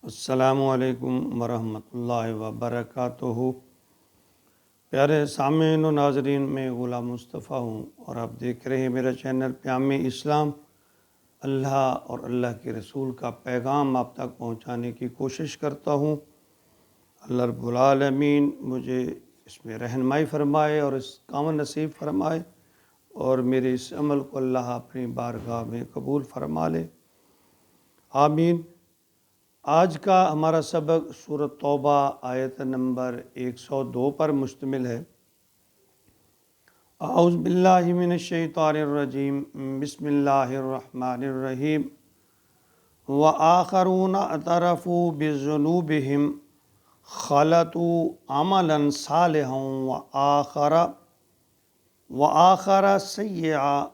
السلام علیکم ورحمۃ اللہ وبرکاتہ۔ پیارے سامعین و ناظرین، میں غلام مصطفیٰ ہوں اور آپ دیکھ رہے ہیں میرا چینل پیام اسلام۔ اللہ اور اللہ کے رسول کا پیغام آپ تک پہنچانے کی کوشش کرتا ہوں۔ اللہ رب العالمین مجھے اس میں رہنمائی فرمائے اور اس کام نصیب فرمائے، اور میرے اس عمل کو اللہ اپنی بارگاہ میں قبول فرما لے، آمین۔ آج کا ہمارا سبق سورۃ توبہ آیت نمبر 102 پر مشتمل ہے۔ اعوذ باللہ من الشیطان الرجیم، بسم اللہ الرحمن الرحیم۔ وآخرون اعترفوا بذنوبہم خلطوا عملا صالحا وآخر سیئا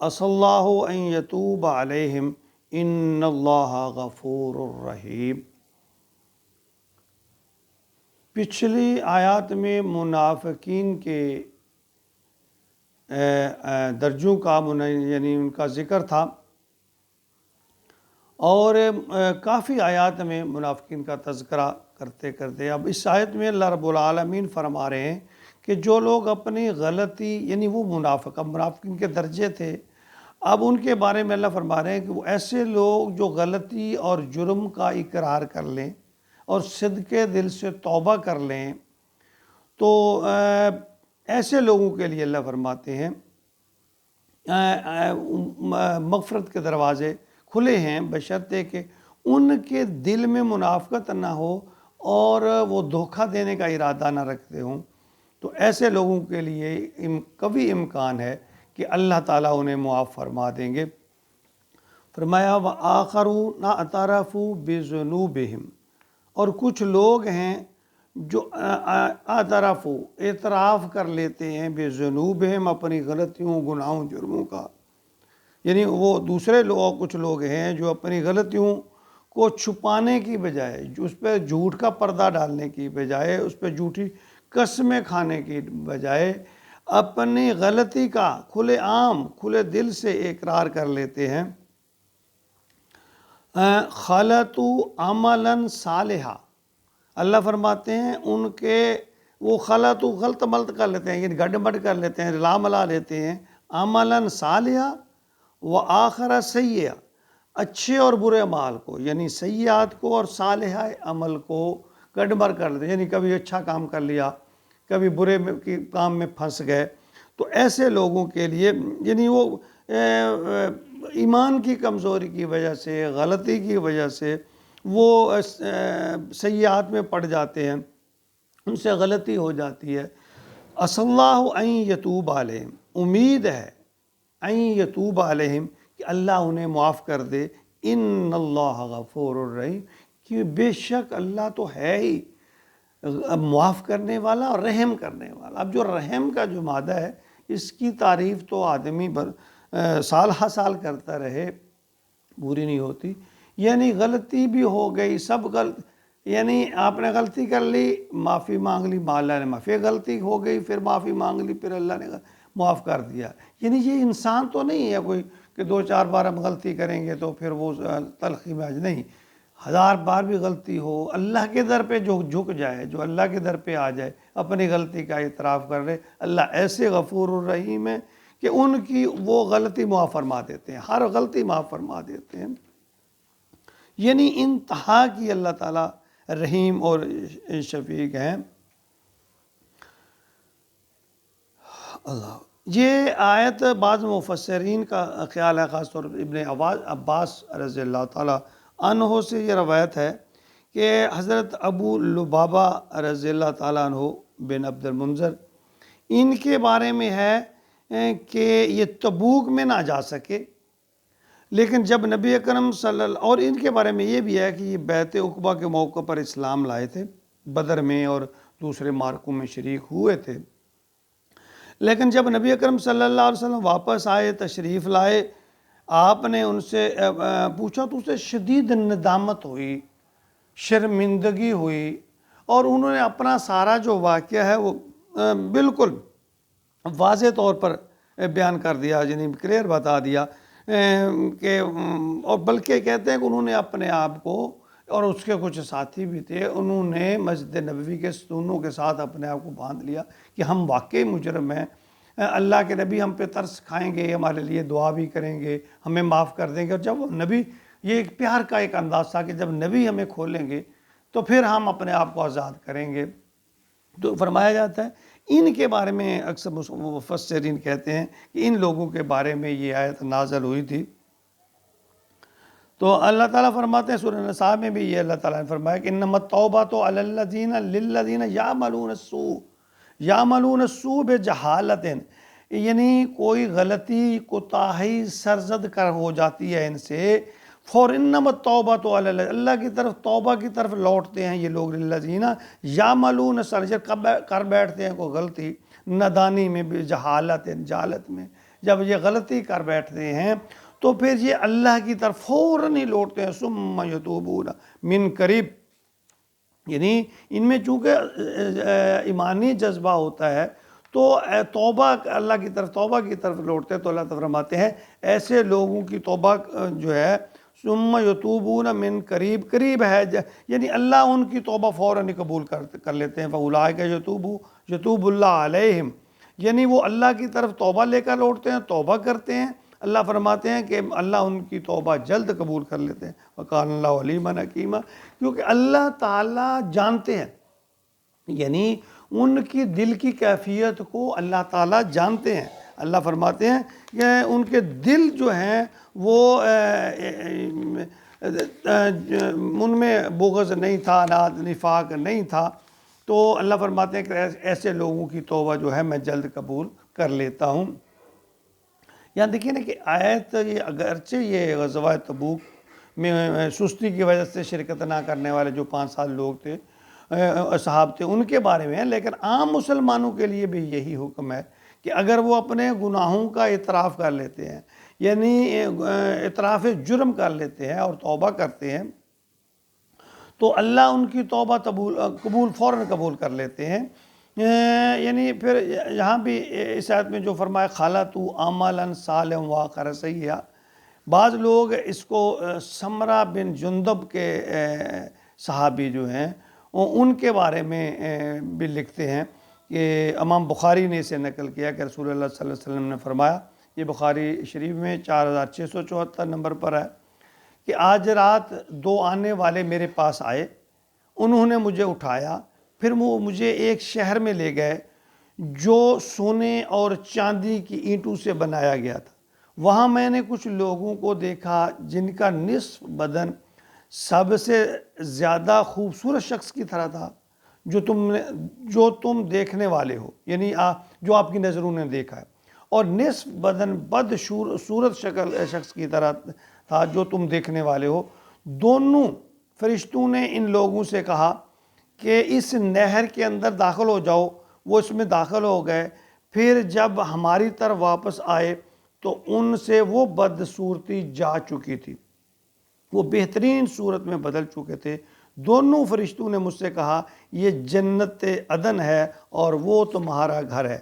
عسى اللہ ان یتوب علیہم ان اللہ غفور الرحیم۔ پچھلی آیات میں منافقین کے درجوں کا یعنی ان کا ذکر تھا، اور کافی آیات میں منافقین کا تذکرہ کرتے کرتے اب اس آیت میں اللہ رب العالمین فرما رہے ہیں کہ جو لوگ اپنی غلطی، یعنی وہ منافقین کے درجے تھے، اب ان کے بارے میں اللہ فرما رہے ہیں کہ وہ ایسے لوگ جو غلطی اور جرم کا اقرار کر لیں اور صدقے دل سے توبہ کر لیں، تو ایسے لوگوں کے لیے اللہ فرماتے ہیں مغفرت کے دروازے کھلے ہیں، بشرطے کہ ان کے دل میں منافقت نہ ہو اور وہ دھوکہ دینے کا ارادہ نہ رکھتے ہوں۔ تو ایسے لوگوں کے لیے قوی امکان ہے کہ اللہ تعالیٰ انہیں معاف فرما دیں گے۔ فرمایا وآخرون اعترفوا بذنوبہم، اور کچھ لوگ ہیں جو اعتراف کر لیتے ہیں بذنوبہم، اپنی غلطیوں، گناہوں، جرموں کا، یعنی وہ دوسرے لوگ، کچھ لوگ ہیں جو اپنی غلطیوں کو چھپانے کی بجائے، اس پہ جھوٹ کا پردہ ڈالنے کی بجائے، اس پہ جھوٹی قسمیں کھانے کی بجائے اپنی غلطی کا کھلے عام کھلے دل سے اقرار کر لیتے ہیں۔ خلطوا عملا صالحا، اللہ فرماتے ہیں ان کے وہ غلط ملط کر لیتے ہیں، یعنی گڈ مڈ کر لیتے ہیں، رلا ملا لیتے ہیں، عملا صالحا وآخر سیئا، اچھے اور برے اعمال کو، یعنی سیئات کو اور صالحہ عمل کو گڈ مڈ کر لیتے ہیں، یعنی کبھی اچھا کام کر لیا، کبھی برے کام میں پھنس گئے۔ تو ایسے لوگوں کے لیے، یعنی وہ ایمان کی کمزوری کی وجہ سے، غلطی کی وجہ سے وہ سیئات میں پڑ جاتے ہیں، ان سے غلطی ہو جاتی ہے۔ عسى اللہ ان یتوب علیہم، امید ہے ان یتوب علیہم کہ اللہ انہیں معاف کر دے، ان اللہ غفور الرحیم، کہ بے شک اللہ تو ہے ہی معاف کرنے والا اور رحم کرنے والا۔ اب جو رحم کا جو مادہ ہے، اس کی تعریف تو آدمی سال ہر سال کرتا رہے پوری نہیں ہوتی۔ یعنی غلطی بھی ہو گئی، یعنی آپ نے غلطی کر لی، معافی مانگ لی، اللہ نے معافی، غلطی ہو گئی، پھر معافی مانگ لی، پھر اللہ نے معاف کر دیا۔ یعنی یہ انسان تو نہیں ہے کوئی کہ 2-4 بار ہم غلطی کریں گے تو پھر وہ تلخی میں نہیں، 1000 بار بھی غلطی ہو، اللہ کے در پہ جو جھک جائے، جو اللہ کے در پہ آ جائے، اپنی غلطی کا اعتراف کر لے، اللہ ایسے غفور الرحیم ہے کہ ان کی وہ غلطی معاف فرما دیتے ہیں، ہر غلطی معاف فرما دیتے ہیں۔ یعنی انتہا کی اللہ تعالیٰ رحیم اور شفیق ہیں۔ اللہ، یہ آیت بعض مفسرین کا خیال ہے، خاص طور پر ابن عباس رضی اللہ تعالیٰ عنہ سے یہ روایت ہے کہ حضرت ابو لبابہ رضی اللہ تعالیٰ عنہ بن عبد المنذر، ان کے بارے میں ہے کہ یہ تبوک میں نہ جا سکے، لیکن جب نبی اکرم اور ان کے بارے میں یہ بھی ہے کہ یہ بیعت عقبہ کے موقع پر اسلام لائے تھے، بدر میں اور دوسرے مارکوں میں شریک ہوئے تھے، لیکن جب نبی اکرم صلی اللہ علیہ وسلم واپس آئے، تشریف لائے، آپ نے ان سے پوچھا تو اسے شدید ندامت ہوئی، شرمندگی ہوئی، اور انہوں نے اپنا سارا جو واقعہ ہے وہ بالکل واضح طور پر بیان کر دیا، یعنی کلیئر بتا دیا کہ، اور بلکہ کہتے ہیں کہ انہوں نے اپنے آپ کو اور اس کے کچھ ساتھی بھی تھے، انہوں نے مسجد نبوی کے ستونوں کے ساتھ اپنے آپ کو باندھ لیا کہ ہم واقعی مجرم ہیں، اللہ کے نبی ہم پہ ترس کھائیں گے، ہمارے لیے دعا بھی کریں گے، ہمیں معاف کر دیں گے۔ اور جب نبی، یہ ایک پیار کا ایک انداز تھا کہ جب نبی ہمیں کھولیں گے تو پھر ہم اپنے آپ کو آزاد کریں گے۔ تو فرمایا جاتا ہے ان کے بارے میں اکثر مفسرین کہتے ہیں کہ ان لوگوں کے بارے میں یہ آیت نازل ہوئی تھی۔ تو اللہ تعالیٰ فرماتے ہیں سورہ نساء میں بھی یہ اللہ تعالیٰ نے فرمایا کہ انما التوبۃ علی الذین للذین یعملون السوء بجہالۃ، یعنی کوئی غلطی کوتاہی سرزد کر ہو جاتی ہے ان سے، انما التوبۃ علی اللہ کی طرف، توبہ کی طرف لوٹتے ہیں یہ لوگ، للذین یعملون سرزد کر بیٹھتے ہیں کوئی غلطی، نادانی میں، بجہالۃ، جہالت میں، جب یہ غلطی کر بیٹھتے ہیں تو پھر یہ اللہ کی طرف فوراً ہی لوٹتے ہیں، ثم یتوبون من قریب، یعنی ان میں چونکہ ایمانی جذبہ ہوتا ہے تو توبہ اللہ کی طرف، توبہ کی طرف لوٹتے ہیں۔ تو اللہ تعالیٰ فرماتے ہیں ایسے لوگوں کی توبہ جو ہے ثم یتوبون من قریب، قریب ہے، یعنی اللہ ان کی توبہ فوراً ہی قبول کر لیتے ہیں۔ فاولئک یتوب اللہ علیہم، یعنی وہ اللہ کی طرف توبہ لے کر لوٹتے ہیں، توبہ کرتے ہیں، اللہ فرماتے ہیں کہ اللہ ان کی توبہ جلد قبول کر لیتے ہیں۔ وَقَانَ اللَّهُ عَلِيمًا حَكِيمًا، کیونکہ اللہ تعالیٰ جانتے ہیں، یعنی ان کی دل کی کیفیت کو اللہ تعالیٰ جانتے ہیں۔ اللہ فرماتے ہیں کہ ان کے دل جو ہیں وہ ان میں بغض نہیں تھا، نفاق نہیں تھا، تو اللہ فرماتے ہیں کہ ایسے لوگوں کی توبہ جو ہے میں جلد قبول کر لیتا ہوں۔ یہاں دیکھیے نا کہ آیت، یہ اگرچہ یہ غزوہ تبوک میں سستی کی وجہ سے شرکت نہ کرنے والے جو 5 سال لوگ تھے، اصحاب تھے، ان کے بارے میں ہے، لیکن عام مسلمانوں کے لیے بھی یہی حکم ہے کہ اگر وہ اپنے گناہوں کا اعتراف کر لیتے ہیں، یعنی اعتراف جرم کر لیتے ہیں اور توبہ کرتے ہیں، تو اللہ ان کی توبہ قبول فوراً قبول کر لیتے ہیں۔ یعنی پھر یہاں بھی اس آیت میں جو فرمایا خَلَطُوا عَمَلًا صَالِحًا وَآخَرَ سَیِّئًا، بعض لوگ اس کو سمرہ بن جندب کے صحابی جو ہیں ان کے بارے میں بھی لکھتے ہیں کہ امام بخاری نے اسے نقل کیا کہ رسول اللہ صلی اللہ علیہ وسلم نے فرمایا، یہ بخاری شریف میں 4674 نمبر پر ہے، کہ آج رات 2 آنے والے میرے پاس آئے، انہوں نے مجھے اٹھایا، پھر وہ مجھے ایک شہر میں لے گئے جو سونے اور چاندی کی اینٹوں سے بنایا گیا تھا۔ وہاں میں نے کچھ لوگوں کو دیکھا جن کا نصف بدن سب سے زیادہ خوبصورت شخص کی طرح تھا جو تم دیکھنے والے ہو، یعنی جو آپ کی نظروں نے دیکھا ہے، اور نصف بدن صورت شخص کی طرح تھا جو تم دیکھنے والے ہو۔ دونوں فرشتوں نے ان لوگوں سے کہا کہ اس نہر کے اندر داخل ہو جاؤ، وہ اس میں داخل ہو گئے، پھر جب ہماری طرف واپس آئے تو ان سے وہ بدصورتی جا چکی تھی، وہ بہترین صورت میں بدل چکے تھے۔ دونوں فرشتوں نے مجھ سے کہا یہ جنت عدن ہے اور وہ تمہارا گھر ہے۔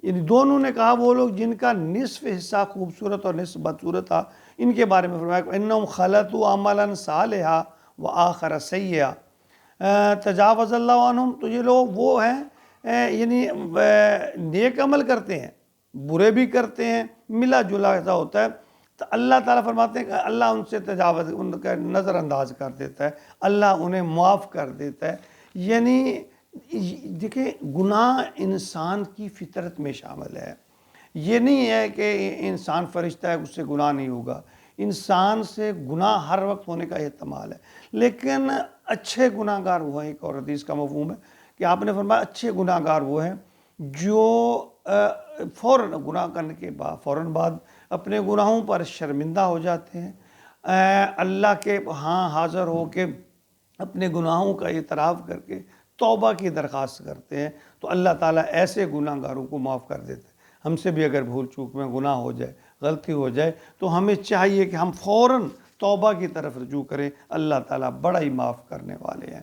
یعنی دونوں نے کہا، وہ لوگ جن کا نصف حصہ خوبصورت اور نصف بدصورت تھا، ان کے بارے میں فرمایا انہم خلطوا عملا صالحا وآخر سیئا تجاوز اللہ عنہم، تو یہ لوگ وہ ہیں یعنی نیک عمل کرتے ہیں، برے بھی کرتے ہیں، ملا جلا ایسا ہوتا ہے، تو اللہ تعالیٰ فرماتے ہیں کہ اللہ ان سے تجاوز، ان کا نظر انداز کر دیتا ہے، اللہ انہیں معاف کر دیتا ہے۔ یعنی دیکھیں گناہ انسان کی فطرت میں شامل ہے، یہ نہیں ہے کہ انسان فرشتہ ہے اس سے گناہ نہیں ہوگا، انسان سے گناہ ہر وقت ہونے کا احتمال ہے، لیکن اچھے گناہ گار وہ ہیں۔ ایک اور حدیث کا مفہوم ہے کہ آپ نے فرمایا اچھے گناہ گار وہ ہیں جو فوراً گناہ کرنے کے فوراً بعد اپنے گناہوں پر شرمندہ ہو جاتے ہیں، اللہ کے ہاں حاضر ہو کے اپنے گناہوں کا اعتراف کر کے توبہ کی درخواست کرتے ہیں، تو اللہ تعالیٰ ایسے گناہ گاروں کو معاف کر دیتے ہیں۔ ہم سے بھی اگر بھول چوک میں گناہ ہو جائے، غلطی ہو جائے، تو ہمیں چاہیے کہ ہم فوراً توبہ کی طرف رجوع کریں، اللہ تعالیٰ بڑا ہی معاف کرنے والے ہیں۔